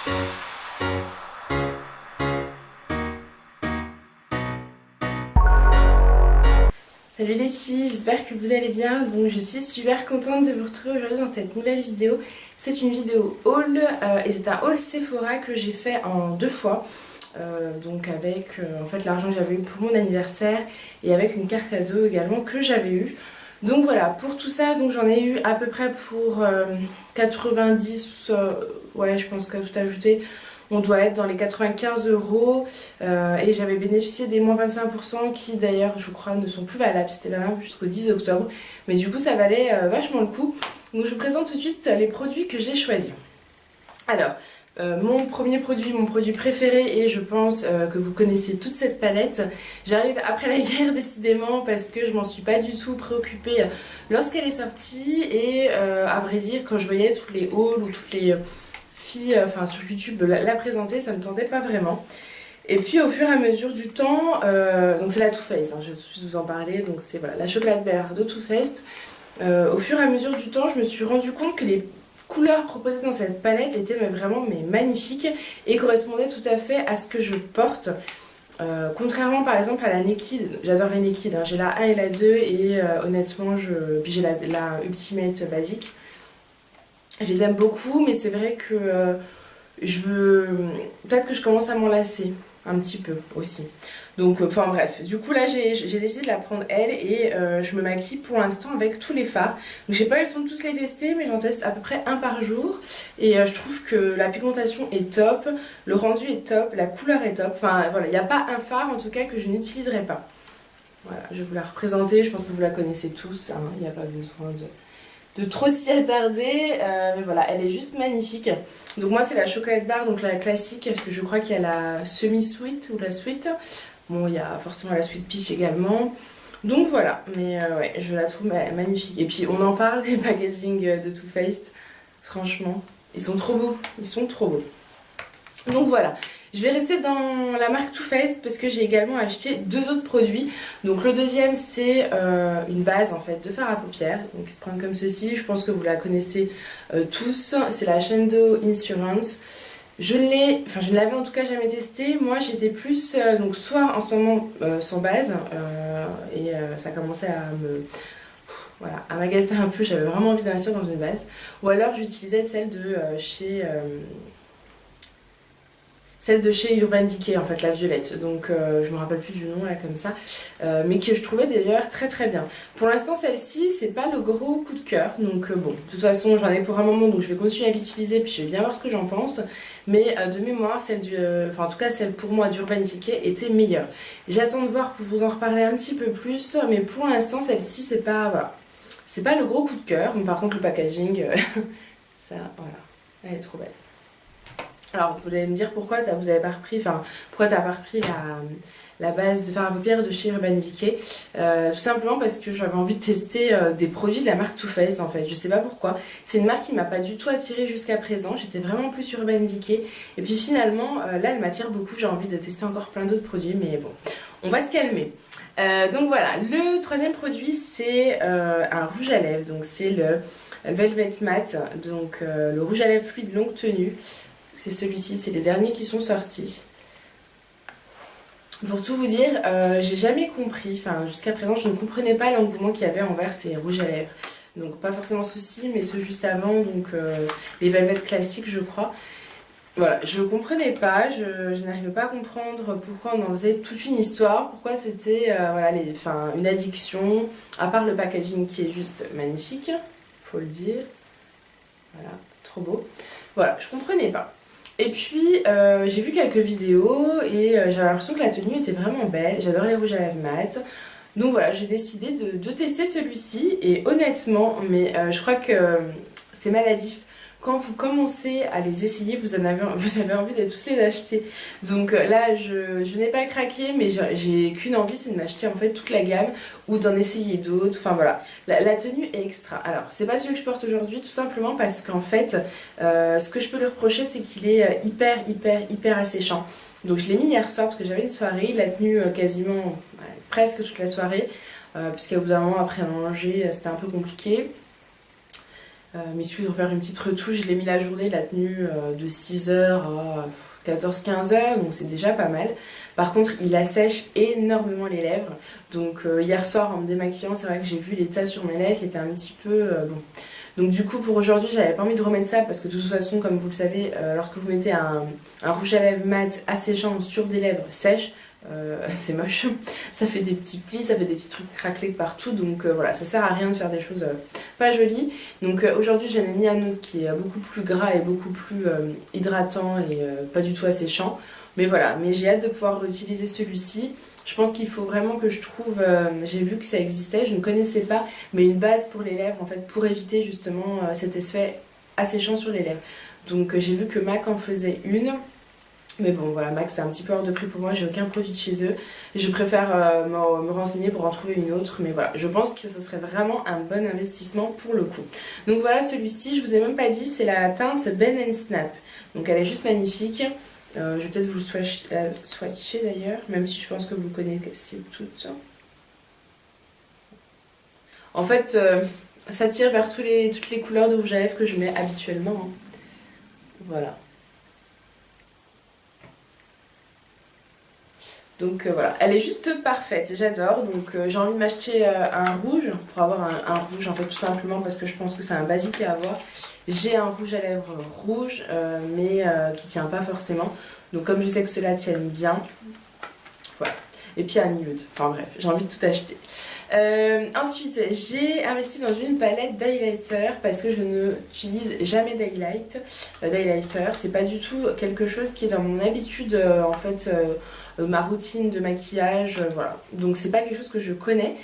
Salut les filles, j'espère que vous allez bien. Donc je suis super contente de vous retrouver aujourd'hui dans cette nouvelle vidéo. C'est une vidéo haul et c'est un haul Sephora que j'ai fait en 2 fois. Donc avec en fait l'argent que j'avais eu pour mon anniversaire et avec une carte cadeau également que j'avais eue. Donc voilà, pour tout ça, donc j'en ai eu à peu près pour 90, ouais je pense que tout ajouté, on doit être dans les 95 euros et j'avais bénéficié des moins 25% qui d'ailleurs je crois ne sont plus valables, c'était valable jusqu'au 10 octobre. Mais du coup ça valait vachement le coup. Donc je vous présente tout de suite les produits que j'ai choisis. Alors, mon premier produit, mon produit préféré, et je pense que vous connaissez toute cette palette. J'arrive après la guerre décidément parce que je m'en suis pas du tout préoccupée lorsqu'elle est sortie et à vrai dire quand je voyais tous les hauls ou toutes les filles enfin sur YouTube la présenter, ça me tentait pas vraiment. Et puis au fur et à mesure du temps, donc c'est la Too Faced, hein, je vais tout de suite vous en parler, donc c'est voilà, la chocolate beurre de Too Faced. Au fur et à mesure du temps, je me suis rendu compte que les couleurs proposées dans cette palette étaient vraiment magnifiques et correspondaient tout à fait à ce que je porte. Contrairement par exemple à la Naked, j'adore les Naked, hein, j'ai la 1 et la 2 et honnêtement, puis j'ai la Ultimate basique. Je les aime beaucoup, mais c'est vrai que je veux. Peut-être que je commence à m'en lasser un petit peu aussi. Donc, enfin bref, du coup là j'ai décidé de la prendre elle et je me maquille pour l'instant avec tous les fards. Donc j'ai pas eu le temps de tous les tester, mais j'en teste à peu près un par jour. Et je trouve que la pigmentation est top, le rendu est top, la couleur est top. Enfin voilà, il n'y a pas un fard en tout cas que je n'utiliserai pas. Voilà, je vais vous la représenter, je pense que vous la connaissez tous, hein, il n'y a pas besoin de trop s'y attarder, mais voilà, elle est juste magnifique. Donc moi c'est la chocolate bar, donc la classique, parce que je crois qu'il y a la semi-sweet ou la sweet. Bon, il y a forcément la sweet peach également. Donc voilà, mais ouais, je la trouve magnifique. Et puis on en parle des packaging de Too Faced, franchement, ils sont trop beaux, ils sont trop beaux. Donc voilà, je vais rester dans la marque Too Faced parce que j'ai également acheté 2 autres produits. Donc le deuxième c'est une base en fait de fard à paupières, donc il se prend comme ceci, je pense que vous la connaissez tous, c'est la Shendo Insurance. Je ne l'avais en tout cas jamais testé. Moi j'étais plus donc soit en ce moment sans base et ça commençait à me voilà, à m'agacer un peu, j'avais vraiment envie d'investir dans une base, ou alors j'utilisais celle de chez Urban Decay, en fait, la violette. Donc je me rappelle plus du nom là comme ça, mais que je trouvais d'ailleurs très très bien. Pour l'instant celle-ci c'est pas le gros coup de cœur, donc bon, de toute façon j'en ai pour un moment, donc je vais continuer à l'utiliser puis je vais bien voir ce que j'en pense. Mais de mémoire, enfin en tout cas celle pour moi d'Urban Decay était meilleure. J'attends de voir pour vous en reparler un petit peu plus, mais pour l'instant celle-ci c'est pas voilà, c'est pas le gros coup de cœur. Mais par contre le packaging, ça voilà, elle est trop belle. Alors vous allez me dire pourquoi vous avez pas repris, enfin pourquoi t'as pas repris la base de fard à paupières de chez Urban Decay. Tout simplement parce que j'avais envie de tester des produits de la marque Too Faced en fait, je sais pas pourquoi. C'est une marque qui m'a pas du tout attirée jusqu'à présent, j'étais vraiment plus sur Urban Decay. Et puis finalement là elle m'attire beaucoup, j'ai envie de tester encore plein d'autres produits, mais bon, on va se calmer. Donc voilà, le troisième produit c'est un rouge à lèvres, donc c'est le Velvet Matte, donc le rouge à lèvres fluide longue tenue. C'est celui-ci, c'est les derniers qui sont sortis. Pour tout vous dire, j'ai jamais compris, enfin jusqu'à présent je ne comprenais pas l'engouement qu'il y avait envers ces rouges à lèvres. Donc pas forcément ceux-ci, mais ceux juste avant, donc les Velvet classiques je crois. Voilà, je ne comprenais pas, je n'arrivais pas à comprendre pourquoi on en faisait toute une histoire, pourquoi c'était voilà, une addiction, à part le packaging qui est juste magnifique, faut le dire. Voilà, trop beau. Voilà, je comprenais pas. Et puis j'ai vu quelques vidéos et j'avais l'impression que la tenue était vraiment belle. J'adore les rouges à lèvres mat. Donc voilà, j'ai décidé de tester celui-ci et honnêtement, mais je crois que c'est maladif. Quand vous commencez à les essayer, vous avez envie de tous les acheter. Donc là, je n'ai pas craqué, mais j'ai qu'une envie, c'est de m'acheter en fait toute la gamme ou d'en essayer d'autres. Enfin voilà, la tenue est extra. Alors, c'est pas celui que je porte aujourd'hui, tout simplement parce qu'en fait, ce que je peux lui reprocher, c'est qu'il est hyper asséchant. Donc je l'ai mis hier soir parce que j'avais une soirée, il a tenu quasiment presque toute la soirrie, puisqu'au bout d'un moment, après manger, c'était un peu compliqué. Mais il suffit de refaire une petite retouche. Je l'ai mis la journée, la tenue de 6h à 14-15h, donc c'est déjà pas mal. Par contre, il assèche énormément les lèvres. Donc hier soir, en me démaquillant, c'est vrai que j'ai vu l'état sur mes lèvres qui était un petit peu bon. Donc du coup, pour aujourd'hui, j'avais pas envie de remettre ça parce que de toute façon, comme vous le savez, lorsque vous mettez un rouge à lèvres mat asséchant sur des lèvres sèches, c'est moche. Ça fait des petits plis, ça fait des petits trucs craquelés partout. Donc voilà, ça sert à rien de faire des choses pas jolies. Donc aujourd'hui, j'en ai mis un autre qui est beaucoup plus gras et beaucoup plus hydratant et pas du tout asséchant. Mais voilà, mais j'ai hâte de pouvoir réutiliser celui-ci. Je pense qu'il faut vraiment que je trouve, j'ai vu que ça existait, je ne connaissais pas, mais une base pour les lèvres en fait, pour éviter justement cet effet asséchant sur les lèvres. Donc j'ai vu que MAC en faisait une. Mais bon voilà, MAC c'est un petit peu hors de prix pour moi, j'ai aucun produit de chez eux. Je préfère me renseigner pour en trouver une autre, mais voilà, je pense que ce serait vraiment un bon investissement pour le coup. Donc voilà, celui-ci, je vous ai même pas dit, c'est la teinte Ben Snap. Donc elle est juste magnifique. Je vais peut-être vous swatcher d'ailleurs, même si je pense que vous connaissez toutes. En fait, ça tire vers toutes les couleurs de rouge à lèvres que je mets habituellement. Voilà. Donc voilà, elle est juste parfaite, j'adore. Donc j'ai envie de m'acheter un rouge pour avoir un rouge en fait tout simplement parce que je pense que c'est un basique à avoir. J'ai un rouge à lèvres rouge mais qui tient pas forcément. Donc comme je sais que ceux-là tiennent bien, voilà. Et puis un nude, enfin bref, j'ai envie de tout acheter. Ensuite, j'ai investi dans une palette d'highlighter parce que je n'utilise jamais d'highlight. D'highlighter, c'est pas du tout quelque chose qui est dans mon habitude en fait, ma routine de maquillage, voilà. Donc c'est pas quelque chose que je connais.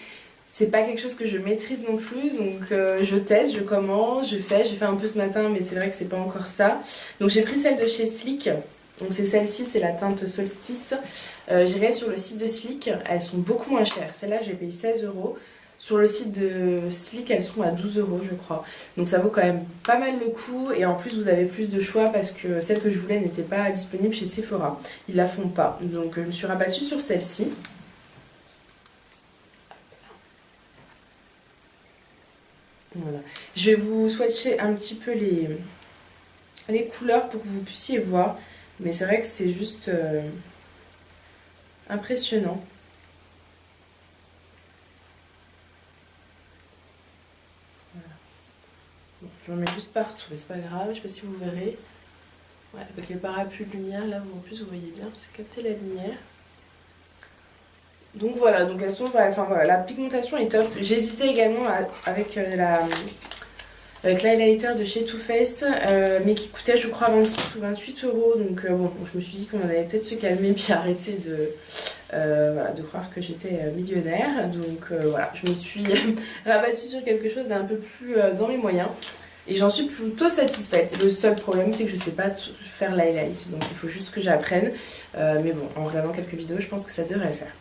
C'est pas quelque chose que je maîtrise non plus, donc je teste, je commence, j'ai fait un peu ce matin, mais c'est vrai que c'est pas encore ça. Donc j'ai pris celle de chez Sleek, donc c'est celle-ci, c'est la teinte Solstice. J'ai regardé sur le site de Sleek, elles sont beaucoup moins chères. Celle-là, j'ai payé 16 €. Sur le site de Sleek, elles sont à 12 € je crois. Donc ça vaut quand même pas mal le coup. Et en plus, vous avez plus de choix parce que celle que je voulais n'était pas disponible chez Sephora. Ils la font pas. Donc je me suis rabattue sur celle-ci. Voilà. Je vais vous swatcher un petit peu les couleurs pour que vous puissiez voir. Mais c'est vrai que c'est juste impressionnant. Voilà. Bon, je le mets juste partout, mais c'est pas grave, je sais pas si vous verrez. Ouais, avec les parapluies de lumière, là en plus vous voyez bien, c'est capter la lumière. Donc voilà, donc elles sont, enfin voilà, la pigmentation est top. J'ai hésité également avec l'highlighter de chez Too Faced, mais qui coûtait je crois 26 ou 28 €. Donc bon, je me suis dit qu'on allait peut-être se calmer puis arrêter voilà, de croire que j'étais millionnaire. Donc voilà, je me suis rabattue sur quelque chose d'un peu plus dans mes moyens. Et j'en suis plutôt satisfaite. Le seul problème, c'est que je sais pas faire l'highlight. Donc il faut juste que j'apprenne. Mais bon, en regardant quelques vidéos, je pense que ça devrait le faire.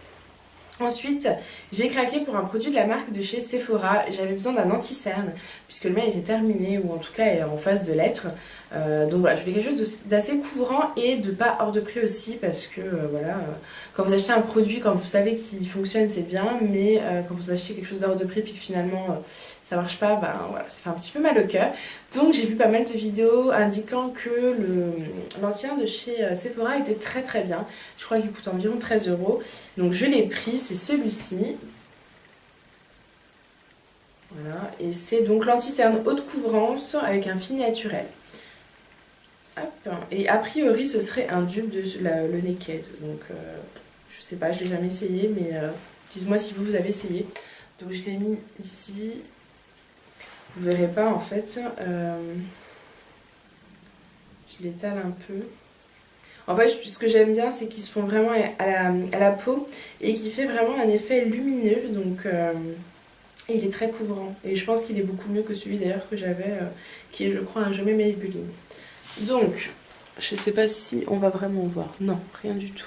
Ensuite, j'ai craqué pour un produit de la marque de chez Sephora. J'avais besoin d'un anti-cerne puisque le mien était terminé ou en tout cas est en phase de l'être. Donc voilà, je voulais quelque chose d'assez couvrant et de pas hors de prix aussi parce que voilà, quand vous achetez un produit, quand vous savez qu'il fonctionne, c'est bien, mais quand vous achetez quelque chose d'hors de prix puis que finalement ça marche pas, ben voilà, ça fait un petit peu mal au cœur. Donc j'ai vu pas mal de vidéos indiquant que l'ancien de chez Sephora était très très bien. Je crois qu'il coûte environ 13 €. Donc je l'ai pris, c'est celui-ci. Voilà, et c'est donc l'anti-cerne haute couvrance avec un fil naturel. Hop. Et a priori ce serait un dupe de le Naked. Donc je sais pas, je l'ai jamais essayé, mais dites-moi si vous avez essayé. Donc je l'ai mis ici. Vous verrez pas en fait. Je l'étale un peu. En fait, ce que j'aime bien, c'est qu'ils se font vraiment à la peau et qui fait vraiment un effet lumineux. Donc, il est très couvrant. Et je pense qu'il est beaucoup mieux que celui d'ailleurs que j'avais, qui est, je crois, un Jamais Maybelline. Donc, je sais pas si on va vraiment voir. Non, rien du tout.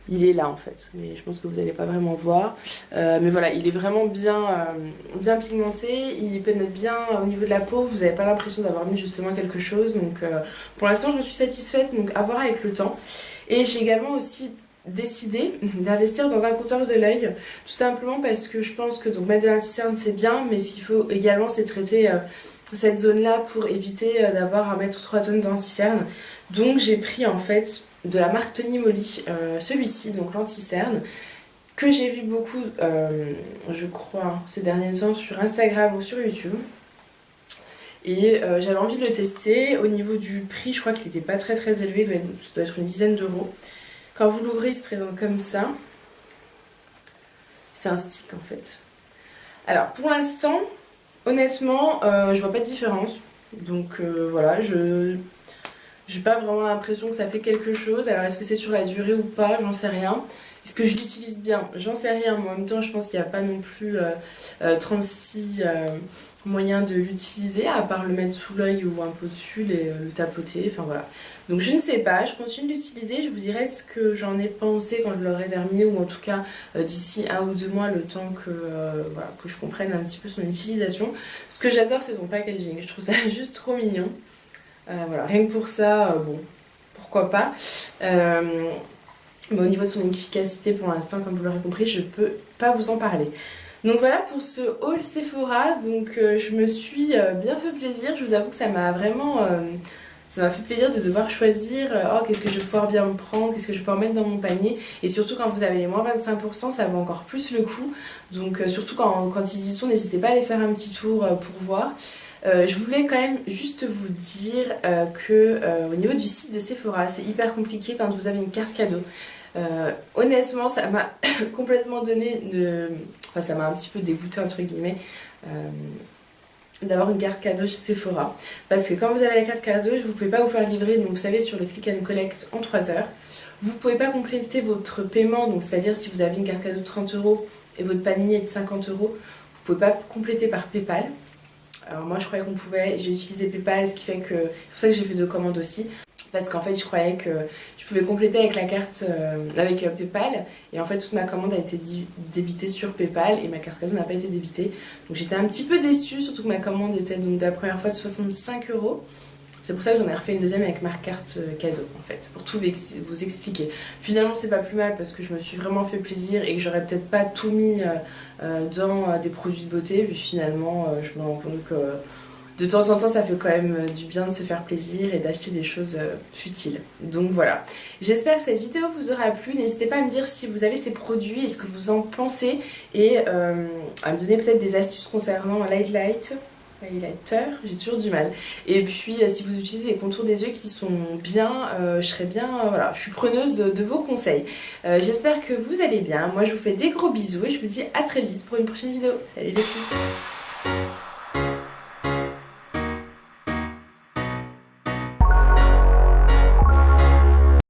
Il est là en fait, mais je pense que vous n'allez pas vraiment voir. Mais voilà, il est vraiment bien pigmenté, il pénètre bien au niveau de la peau, vous n'avez pas l'impression d'avoir mis justement quelque chose. Donc pour l'instant, je me suis satisfaite, donc à voir avec le temps. Et j'ai également aussi décidé d'investir dans un compteur de l'œil, tout simplement parce que je pense que donc mettre de l'anti-cerne c'est bien, mais ce qu'il faut également c'est traiter cette zone là pour éviter d'avoir à mettre 3 tonnes d'anti-cerne. Donc j'ai pris en fait de la marque Tony Moly, celui-ci, donc l'anti-cerne, que j'ai vu beaucoup, je crois, ces derniers temps sur Instagram ou sur YouTube. Et j'avais envie de le tester. Au niveau du prix, je crois qu'il n'était pas très élevé, ça doit être une dizaine d'euros. Quand vous l'ouvrez, il se présente comme ça. C'est un stick en fait. Alors pour l'instant, honnêtement, je vois pas de différence. Donc voilà, j'ai pas vraiment l'impression que ça fait quelque chose. Alors est-ce que c'est sur la durée ou pas? J'en sais rien. Est-ce que je l'utilise bien? J'en sais rien. Mais en même temps, je pense qu'il n'y a pas non plus 36 moyens de l'utiliser, à part le mettre sous l'œil ou un peu dessus, le tapoter. Enfin voilà. Donc je ne sais pas. Je continue d'utiliser. Je vous dirai ce que j'en ai pensé quand je l'aurai terminé, ou en tout cas d'ici 1 ou 2 mois, le temps que, voilà, que je comprenne un petit peu son utilisation. Ce que j'adore, c'est son packaging. Je trouve ça juste trop mignon. Voilà, rien que pour ça, bon, pourquoi pas. Mais au niveau de son efficacité, pour l'instant, comme vous l'aurez compris, je peux pas vous en parler. Donc voilà pour ce haul Sephora. Donc je me suis bien fait plaisir. Je vous avoue que ça m'a vraiment... ça m'a fait plaisir de devoir choisir oh, qu'est-ce que je vais pouvoir bien me prendre, qu'est-ce que je vais pouvoir mettre dans mon panier. Et surtout quand vous avez les moins 25%, ça vaut encore plus le coup. Donc surtout quand ils y sont, n'hésitez pas à aller faire un petit tour pour voir. Je voulais quand même juste vous dire que au niveau du site de Sephora, c'est hyper compliqué quand vous avez une carte cadeau. Honnêtement, ça m'a complètement donné de... Enfin, ça m'a un petit peu dégoûté entre guillemets d'avoir une carte cadeau chez Sephora. Parce que quand vous avez la carte cadeau, vous ne pouvez pas vous faire livrer, donc vous savez, sur le click and collect en 3 heures. Vous ne pouvez pas compléter votre paiement, donc c'est-à-dire si vous avez une carte cadeau de 30 € et votre panier est de 50 €, vous ne pouvez pas compléter par PayPal. Alors moi je croyais qu'on pouvait, j'ai utilisé PayPal, ce qui fait que... C'est pour ça que j'ai fait 2 commandes aussi. Parce qu'en fait je croyais que je pouvais compléter avec la carte, avec PayPal. Et en fait toute ma commande a été débitée sur PayPal et ma carte cadeau n'a pas été débitée. Donc j'étais un petit peu déçue, surtout que ma commande était donc de la première fois de 65 €. C'est pour ça que j'en ai refait une deuxième avec ma carte cadeau en fait, pour tout vous expliquer. Finalement c'est pas plus mal parce que je me suis vraiment fait plaisir et que j'aurais peut-être pas tout mis dans des produits de beauté. Puis finalement je me rends compte que de temps en temps ça fait quand même du bien de se faire plaisir et d'acheter des choses futiles. Donc voilà, j'espère que cette vidéo vous aura plu. N'hésitez pas à me dire si vous avez ces produits et ce que vous en pensez, et à me donner peut-être des astuces concernant un highlighter, j'ai toujours du mal. Et puis si vous utilisez les contours des yeux qui sont bien, je serais bien, voilà, je suis preneuse de vos conseils. J'espère que vous allez bien. Moi je vous fais des gros bisous et je vous dis à très vite pour une prochaine vidéo. Salut les filles.